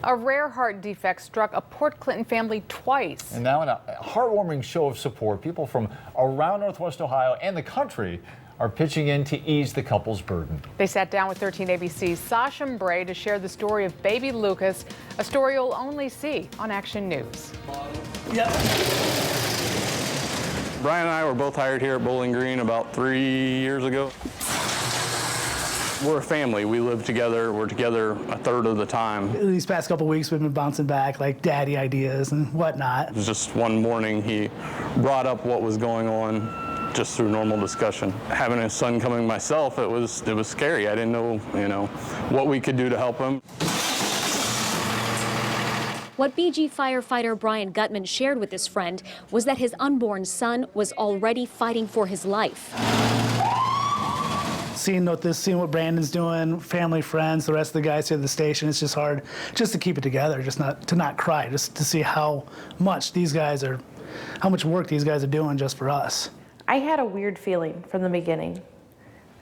A rare heart defect struck a Port Clinton family twice. And now in a heartwarming show of support, people from around Northwest Ohio and the country are pitching in to ease the couple's burden. They sat down with 13 ABC's Sasha Bray to share the story of baby Lucas, a story you'll only see on Action News. Yep. Brian and I were both hired here at Bowling Green about 3 years ago. We're a family. We live together. We're together a third of the time. These past couple weeks, we've been bouncing back like daddy ideas and whatnot. It was just one morning he brought up what was going on just through normal discussion. Having a son coming myself, it was scary. I didn't know, what we could do to help him. What BG firefighter Brian Gutman shared with his friend was that his unborn son was already fighting for his life. Seeing what Brandon's doing, family, friends, the rest of the guys here at the station, it's just hard just to keep it together, just not cry, just to see how much work these guys are doing just for us. I had a weird feeling from the beginning,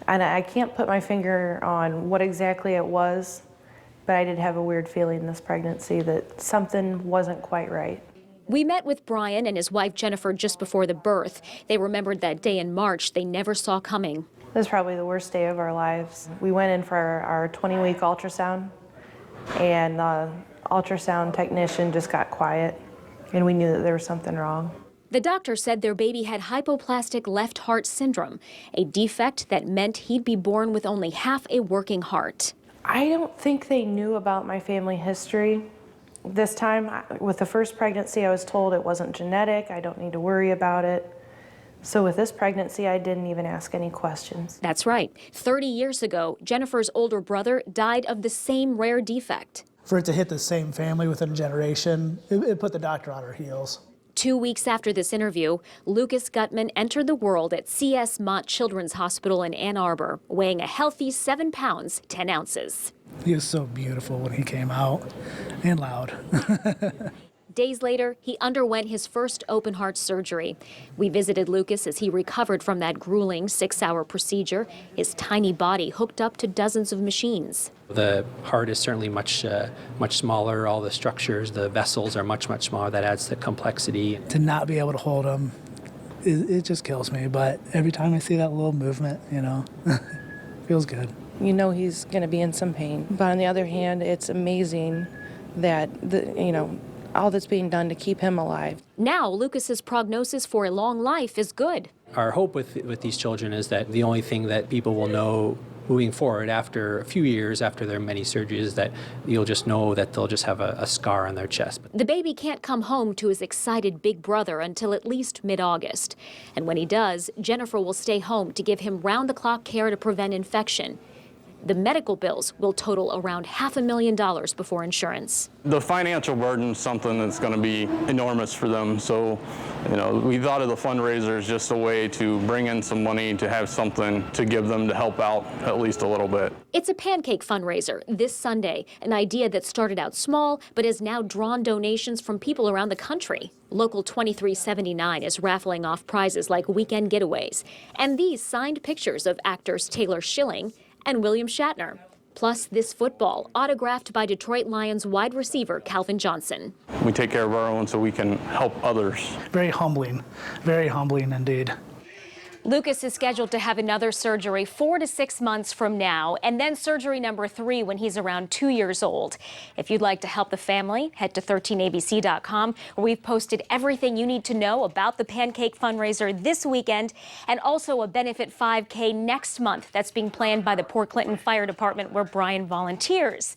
and I can't put my finger on what exactly it was, but I did have a weird feeling this pregnancy that something wasn't quite right. We met with Brian and his wife Jennifer just before the birth. They remembered that day in March they never saw coming. It was probably the worst day of our lives. We went in for our 20-week ultrasound, and the ultrasound technician just got quiet, and we knew that there was something wrong. The doctor said their baby had hypoplastic left heart syndrome, a defect that meant he'd be born with only half a working heart. I don't think they knew about my family history. This time, with the first pregnancy, I was told it wasn't genetic, I don't need to worry about it. So with this pregnancy, I didn't even ask any questions. That's right. 30 years ago, Jennifer's older brother died of the same rare defect. For it to hit the same family within a generation, it put the doctor on her heels. 2 weeks after this interview, Lucas Gutman entered the world at C.S. Mott Children's Hospital in Ann Arbor, weighing a healthy 7 pounds, 10 ounces. He was so beautiful when he came out, and loud. Days later, he underwent his first open heart surgery. We visited Lucas as he recovered from that grueling 6-hour procedure, his tiny body hooked up to dozens of machines. The heart is certainly much smaller. All the structures, the vessels are much smaller. That adds to complexity. To not be able to hold him, it just kills me. But every time I see that little movement, feels good. You know he's going to be in some pain. But on the other hand, it's amazing that, all that's being done to keep him alive. Now, Lucas's prognosis for a long life is good. Our hope with these children is that the only thing that people will know moving forward after a few years after their many surgeries is that you'll just know that they'll just have a scar on their chest. The baby can't come home to his excited big brother until at least mid-August. And when he does, Jennifer will stay home to give him round-the-clock care to prevent infection. The medical bills will total around $500,000 before insurance. The financial burden is something that's going to be enormous for them. So, we thought of the fundraiser as just a way to bring in some money to have something to give them to help out at least a little bit. It's a pancake fundraiser this Sunday, an idea that started out small but has now drawn donations from people around the country. Local 2379 is raffling off prizes like weekend getaways and these signed pictures of actors Taylor Schilling and William Shatner, plus this football autographed by Detroit Lions wide receiver Calvin Johnson. We take care of our own so we can help others. Very humbling indeed. Lucas is scheduled to have another surgery 4 to 6 months from now, and then surgery number 3 when he's around 2 years old. If you'd like to help the family, head to 13abc.com, where we've posted everything you need to know about the Pancake fundraiser this weekend, and also a benefit 5K next month that's being planned by the Port Clinton Fire Department, where Brian volunteers.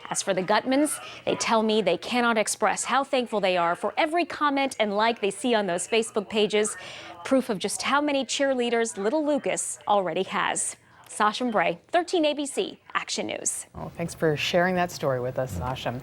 As for the Gutmans, they tell me they cannot express how thankful they are for every comment and like they see on those Facebook pages, proof of just how many cheerleaders little Lucas already has. Sasha Bray, 13 ABC, Action News. Well, thanks for sharing that story with us, Sasha.